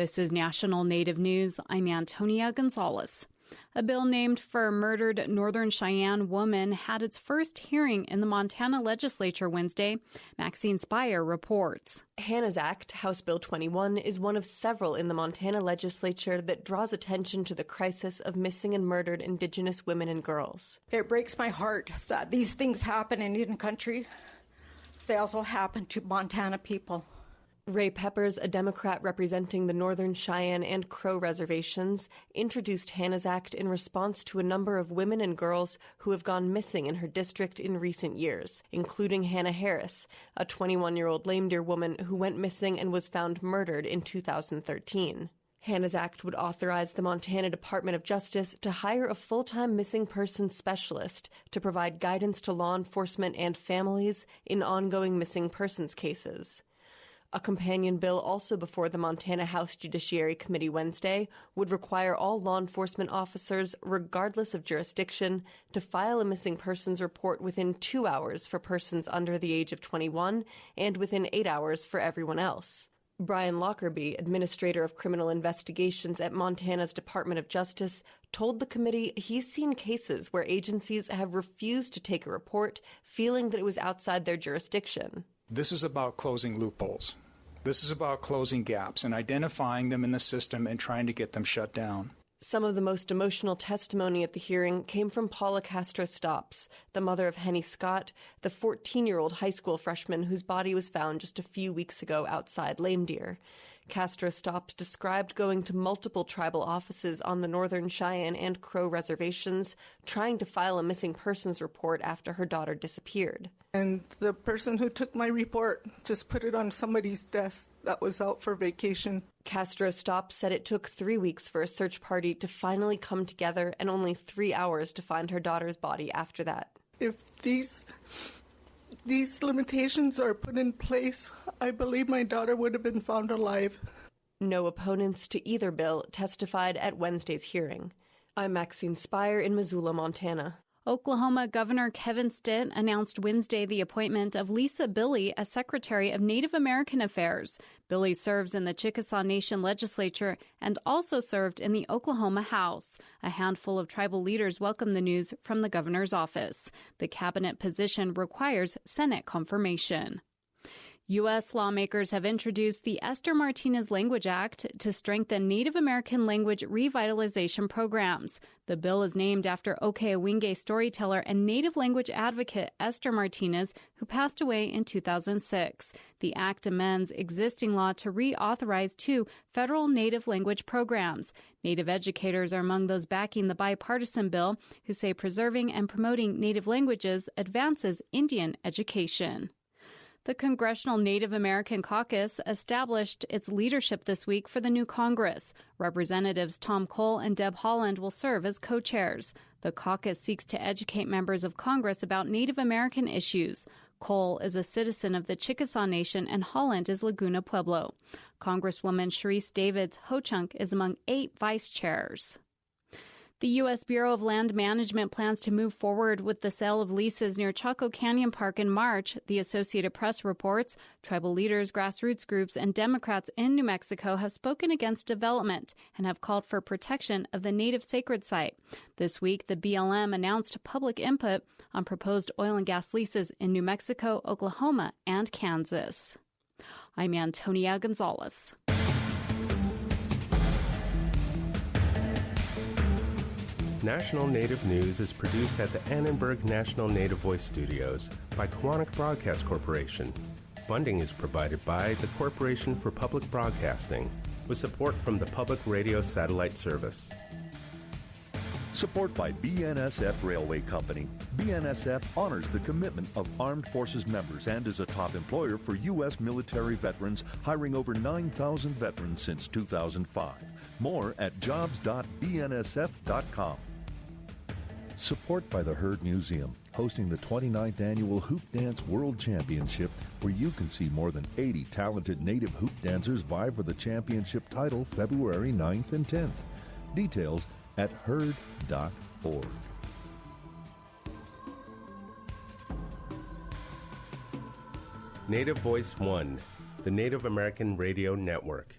This is National Native News. I'm Antonia Gonzalez. A bill named for a murdered Northern Cheyenne woman had its first hearing in the Montana legislature Wednesday. Maxine Spire reports. Hannah's Act, House Bill 21, is one of several in the Montana legislature that draws attention to the crisis of missing and murdered Indigenous women and girls. It breaks my heart that these things happen in Indian country. They also happen to Montana people. Ray Peppers, a Democrat representing the Northern Cheyenne and Crow reservations, introduced Hannah's Act in response to a number of women and girls who have gone missing in her district in recent years, including Hannah Harris, a 21-year-old Lame Deer woman who went missing and was found murdered in 2013. Hannah's Act would authorize the Montana Department of Justice to hire a full-time missing persons specialist to provide guidance to law enforcement and families in ongoing missing persons cases. A companion bill also before the Montana House Judiciary Committee Wednesday would require all law enforcement officers, regardless of jurisdiction, to file a missing persons report within 2 hours for persons under the age of 21 and within 8 hours for everyone else. Brian Lockerbie, Administrator of Criminal Investigations at Montana's Department of Justice, told the committee he's seen cases where agencies have refused to take a report, feeling that it was outside their jurisdiction. This is about closing loopholes. This is about closing gaps and identifying them in the system and trying to get them shut down. Some of the most emotional testimony at the hearing came from Paula Castro Stopps, the mother of Henny Scott, the 14-year-old high school freshman whose body was found just a few weeks ago outside Lame Deer. Castro Stopps described going to multiple tribal offices on the Northern Cheyenne and Crow reservations, trying to file a missing persons report after her daughter disappeared. And the person who took my report just put it on somebody's desk that was out for vacation. Castro Stopps said it took 3 weeks for a search party to finally come together and only 3 hours to find her daughter's body after that. If these limitations are put in place, I believe my daughter would have been found alive. No opponents to either bill testified at Wednesday's hearing. I'm Maxine Spire in Missoula, Montana. Oklahoma Governor Kevin Stitt announced Wednesday the appointment of Lisa Billy as Secretary of Native American Affairs. Billy serves in the Chickasaw Nation legislature and also served in the Oklahoma House. A handful of tribal leaders welcomed the news from the governor's office. The cabinet position requires Senate confirmation. U.S. lawmakers have introduced the Esther Martinez Language Act to strengthen Native American language revitalization programs. The bill is named after Okeh-Owingeh storyteller and Native language advocate Esther Martinez, who passed away in 2006. The act amends existing law to reauthorize 2 federal Native language programs. Native educators are among those backing the bipartisan bill, who say preserving and promoting Native languages advances Indian education. The Congressional Native American Caucus established its leadership this week for the new Congress. Representatives Tom Cole and Deb Haaland will serve as co-chairs. The caucus seeks to educate members of Congress about Native American issues. Cole is a citizen of the Chickasaw Nation and Haaland is Laguna Pueblo. Congresswoman Sharice Davids Ho-Chunk is among 8 vice chairs. The U.S. Bureau of Land Management plans to move forward with the sale of leases near Chaco Canyon Park in March, the Associated Press reports. Tribal leaders, grassroots groups, and Democrats in New Mexico have spoken against development and have called for protection of the native sacred site. This week, the BLM announced public input on proposed oil and gas leases in New Mexico, Oklahoma, and Kansas. I'm Antonia Gonzalez. National Native News is produced at the Annenberg National Native Voice Studios by Quantic Broadcast Corporation. Funding is provided by the Corporation for Public Broadcasting, with support from the Public Radio Satellite Service. Support by BNSF Railway Company. BNSF honors the commitment of Armed Forces members and is a top employer for U.S. military veterans, hiring over 9,000 veterans since 2005. More at jobs.bnsf.com. Support by the Heard Museum, hosting the 29th Annual Hoop Dance World Championship, where you can see more than 80 talented native hoop dancers vie for the championship title February 9th and 10th. Details at heard.org. Native Voice One, the Native American Radio Network.